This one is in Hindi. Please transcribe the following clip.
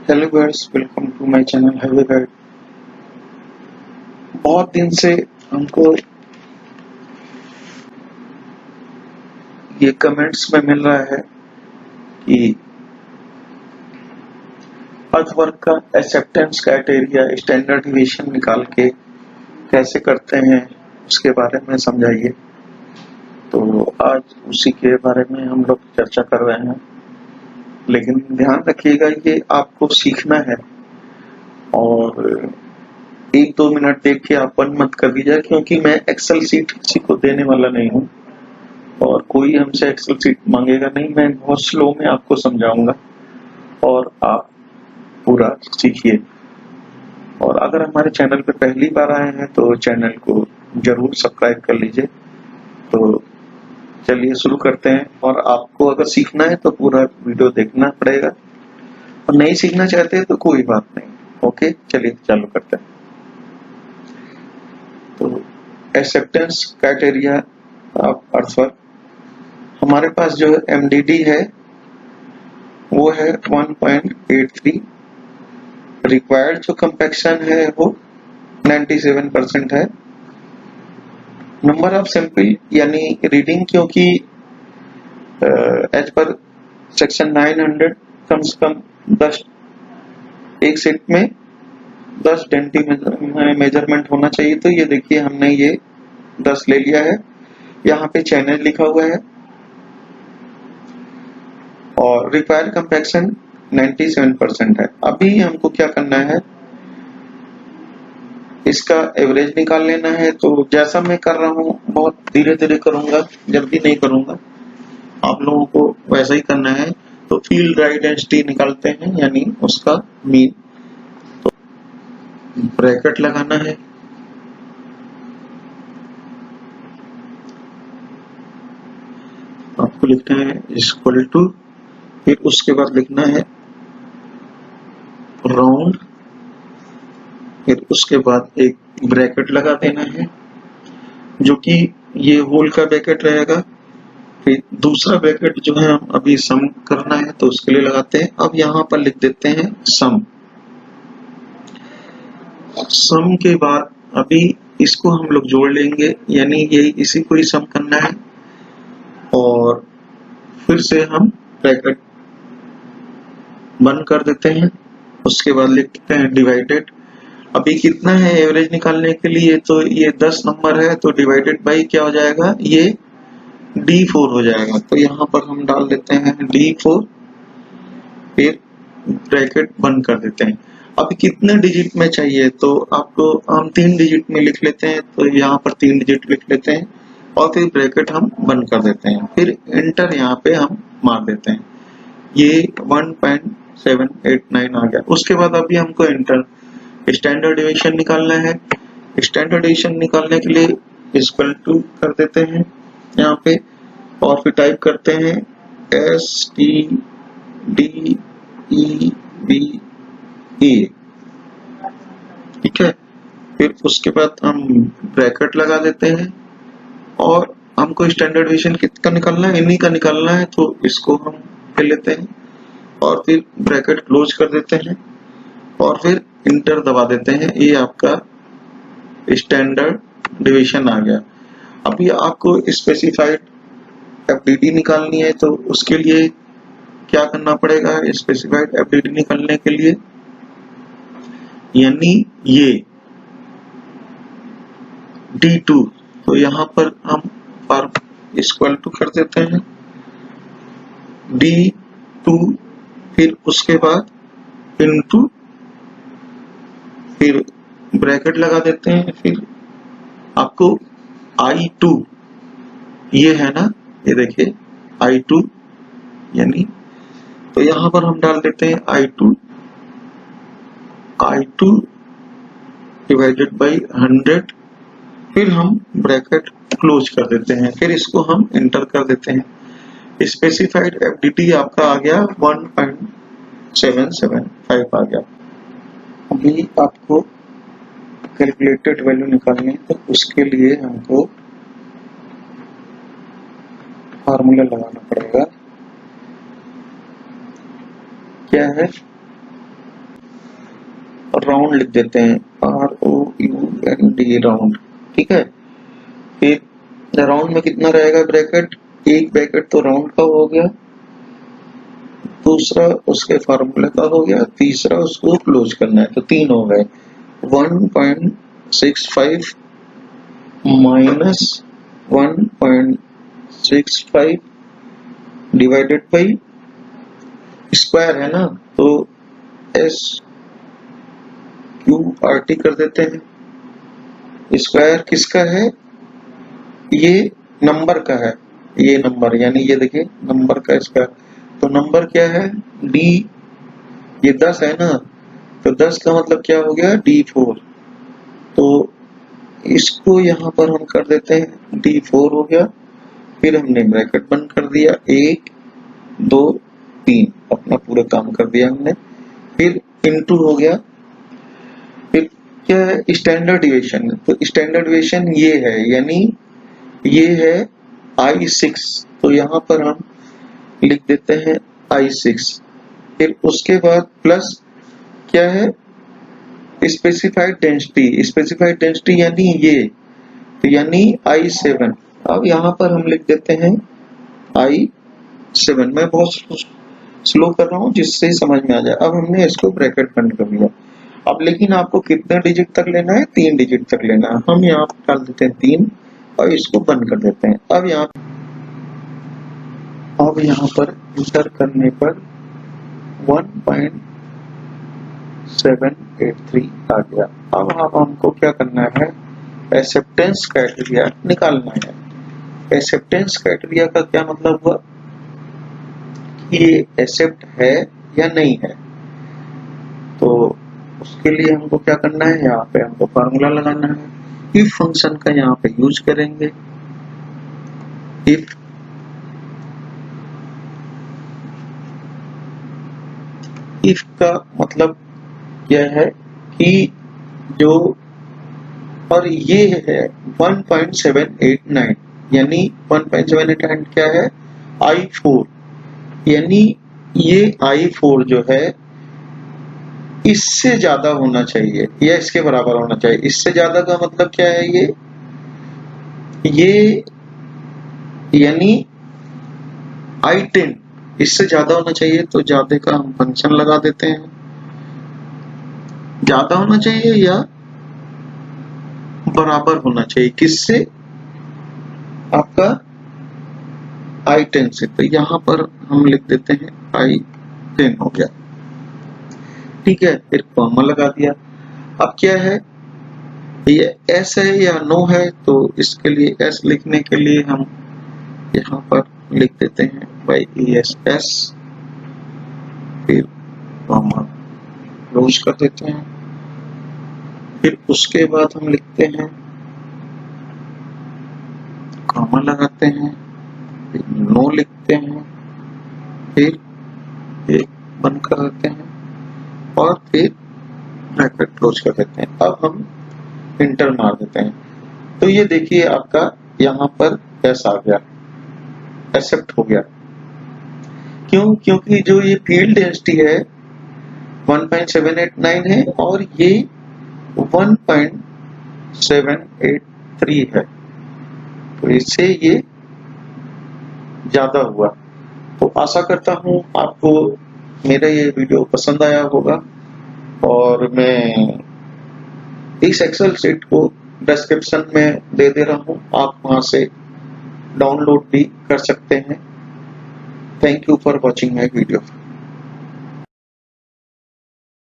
Hello guys, welcome to my channel highway guide. बहुत दिन से हमको ये कमेंट्स में मिल रहा है कि अर्थवर्क का एक्सेप्टेंस क्राइटेरिया स्टैंडर्ड डिवीजन निकाल के कैसे करते हैं उसके बारे में समझाइए। तो आज उसी के बारे में हम लोग चर्चा कर रहे हैं, लेकिन ध्यान रखिएगा ये आपको सीखना है और 1-2 मिनट देख के आप बंद मत कर दीजिए, क्योंकि मैं एक्सेल सीट किसी को देने वाला नहीं हूँ और कोई हमसे एक्सेल सीट मांगेगा नहीं। मैं बहुत स्लो में आपको समझाऊंगा और आप पूरा सीखिए। और अगर हमारे चैनल पे पहली बार आए हैं तो चैनल को जरूर सब्सक्राइब कर लीजिए। तो चलिए शुरू करते हैं। और आपको अगर सीखना है तो पूरा वीडियो देखना पड़ेगा, और नहीं सीखना चाहते तो कोई बात नहीं। ओके, चलिए चालू करते हैं। तो एक्सेप्टेंस क्राइटेरिया ऑफ अर्थवर्क, हमारे पास जो एमडीडी है वो है 1.83। रिक्वायर्ड जो कंपैक्शन है वो 97% है। नंबर ऑफ सैंपल यानी रीडिंग, क्योंकि एज पर सेक्शन 900 कम से कम 10 एक सेट में 10 डेंटी मेजरमेंट होना चाहिए। तो ये देखिए हमने ये 10 ले लिया है। यहाँ पे चैनल लिखा हुआ है और रिक्वायर्ड कंपैक्शन 97% है। अभी हमको क्या करना है, इसका एवरेज निकाल लेना है। तो जैसा मैं कर रहा हूँ बहुत धीरे धीरे करूंगा, जल्दी नहीं करूंगा, आप लोगों को वैसा ही करना है। तो फील्ड ड्राई डेंसिटी निकालते हैं यानी उसका मीन। तो ब्रैकेट लगाना है, आपको लिखना है इक्वल टू, फिर उसके बाद लिखना है राउंड, फिर उसके बाद एक ब्रैकेट लगा देना है जो कि ये होल का ब्रैकेट रहेगा। फिर दूसरा ब्रैकेट जो है हम अभी सम करना है तो उसके लिए लगाते हैं। अब यहाँ पर लिख देते हैं सम। सम के बाद अभी इसको हम लोग जोड़ लेंगे, यानी ये इसी को ही सम करना है। और फिर से हम ब्रैकेट बंद कर देते हैं। उसके बाद लिखते हैं डिवाइडेड। अभी कितना है एवरेज निकालने के लिए, तो ये 10 नंबर है तो डिवाइडेड बाई क्या हो जाएगा, ये D4 हो जाएगा। तो यहाँ पर हम डाल देते हैं D4, फिर ब्रैकेट बंद कर देते हैं। अब कितने डिजिट में चाहिए, तो आपको हम 3 डिजिट में लिख लेते हैं। तो यहाँ पर 3 डिजिट लिख लेते हैं और फिर ब्रैकेट हम बंद कर देते हैं, फिर एंटर यहाँ पे हम मार देते हैं। ये 1.789 आ गया। उसके बाद अभी हमको एंटर स्टैंडर्ड डिवीजन निकालना है। स्टैंडर्ड डिवीजन निकालने के लिए इक्वल टू कर देते हैं यहाँ पे, और फिर टाइप करते हैं STDEVE। ठीक है, फिर उसके बाद हम ब्रैकेट लगा देते हैं और हमको स्टैंडर्ड डिवीजन कितना निकालना है, इन्हीं का निकालना है। तो इसको हम ले लेते हैं और फिर ब्रैकेट क्लोज कर देते हैं और फिर इंटर दबा देते हैं। ये आपका स्टैंडर्ड डिवीजन आ गया। अभी आपको स्पेसिफाइड एफडीडी निकालनी है, तो उसके लिए क्या करना पड़ेगा, स्पेसिफाइड एफडीडी निकालने के लिए यानी ये D2, तो यहाँ पर हम इक्वल टू कर देते हैं D2, फिर उसके बाद इनटू, फिर ब्रैकेट लगा देते हैं। फिर आपको I2 ये है ना, ये देखिए I2 यानी, तो यहाँ पर हम डाल देते हैं I2 डिवाइडेड बाई 100, फिर हम ब्रैकेट क्लोज कर देते हैं। फिर इसको हम एंटर कर देते हैं। स्पेसिफाइड एफडीटी आपका आ गया 1.775 आ गया। अभी आपको कैलकुलेटेड वैल्यू निकालनी है, तो उसके लिए हमको फार्मूला लगाना पड़ेगा। क्या है, राउंड लिख देते हैं, ROUND राउंड, ठीक है। फिर राउंड में कितना रहेगा ब्रैकेट, एक ब्रैकेट तो राउंड का हो गया, दूसरा उसके फार्मूले का हो गया, तीसरा उसको क्लोज करना है, तो 3 हो गए। 1.65 माइनस 1.65 डिवाइडेड बाई स्क्वायर है ना, तो SQRT कर देते हैं। स्क्वायर किसका है, ये नंबर का है, ये नंबर यानी ये देखिए नंबर का स्क्वायर, तो नंबर क्या है D, ये 10 है ना, तो 10 का मतलब क्या हो गया D4, तो इसको यहाँ पर हम कर देते हैं D4 हो गया। फिर हमने ब्रैकेट बंद कर दिया, 1 2 3, अपना पूरा काम कर दिया हमने। फिर इनटू हो गया, फिर क्या है स्टैंडर्ड डिविएशन, तो स्टैंडर्ड डिविएशन ये है, यानी ये है I6, तो यहाँ पर हम लिख देते हैं I6। फिर उसके बाद प्लस क्या है स्पेसिफाइड डेंसिटी, स्पेसिफाइड डेंसिटी यानी ये, तो यानी I7। अब यहाँ पर हम लिख देते हैं I7, मैं बहुत स्लो कर रहा हूँ जिससे समझ में आ जाए। अब हमने इसको ब्रैकेट बंद कर दिया। अब लेकिन आपको कितने डिजिट तक लेना है, 3 डिजिट तक लेना है, हम यहाँ पर डाल देते हैं 3 और इसको बंद कर देते हैं। अब यहाँ पर इंटर करने पर 1.783 आ गया। अब हमको क्या करना है, एक्सेप्टेंस क्राइटेरिया निकालना है। एक्सेप्टेंस क्राइटेरिया का क्या मतलब हुआ कि ये एक्सेप्ट है या नहीं है, तो उसके लिए हमको क्या करना है, यहाँ पे हमको फार्मूला लगाना है, इफ फंक्शन का यहाँ पे यूज करेंगे। इफ का मतलब क्या है कि जो, और ये है 1.789, यानी 1.789 क्या है I4, यानी ये I4 जो है इससे ज्यादा होना चाहिए या इसके बराबर होना चाहिए। इससे ज्यादा का मतलब क्या है, ये यानी I10 इससे ज्यादा होना चाहिए, तो ज्यादा का हम फंक्शन लगा देते हैं। ज्यादा होना चाहिए या बराबर होना चाहिए, किससे, आपका I10 से, तो यहाँ पर हम लिख देते हैं I10 हो गया, ठीक है। फिर कॉमा लगा दिया। अब क्या है, ये S है या नो है, तो इसके लिए S लिखने के लिए हम यहाँ पर लिख देते हैं YESS, फिर कॉमा क्लोज कर देते हैं। फिर उसके बाद हम लिखते हैं, कॉमा लगाते हैं, फिर नो लिखते हैं, फिर एक बंद कर देते हैं और फिर ब्रैकेट क्लोज कर देते हैं। अब हम इंटर मार देते हैं, तो ये देखिए आपका यहाँ पर S आ गया, एक्सेप्ट हो गया। क्यों, क्योंकि जो ये फील्ड डेंसिटी है 1.789 है और ये 1.783 है, तो इससे ये ज्यादा हुआ। तो आशा करता हूँ आपको मेरा ये वीडियो पसंद आया होगा, और मैं इस एक्सेल शीट को डिस्क्रिप्शन में दे दे रहा हूँ, आप वहां से डाउनलोड भी कर सकते हैं। Thank you for watching my video.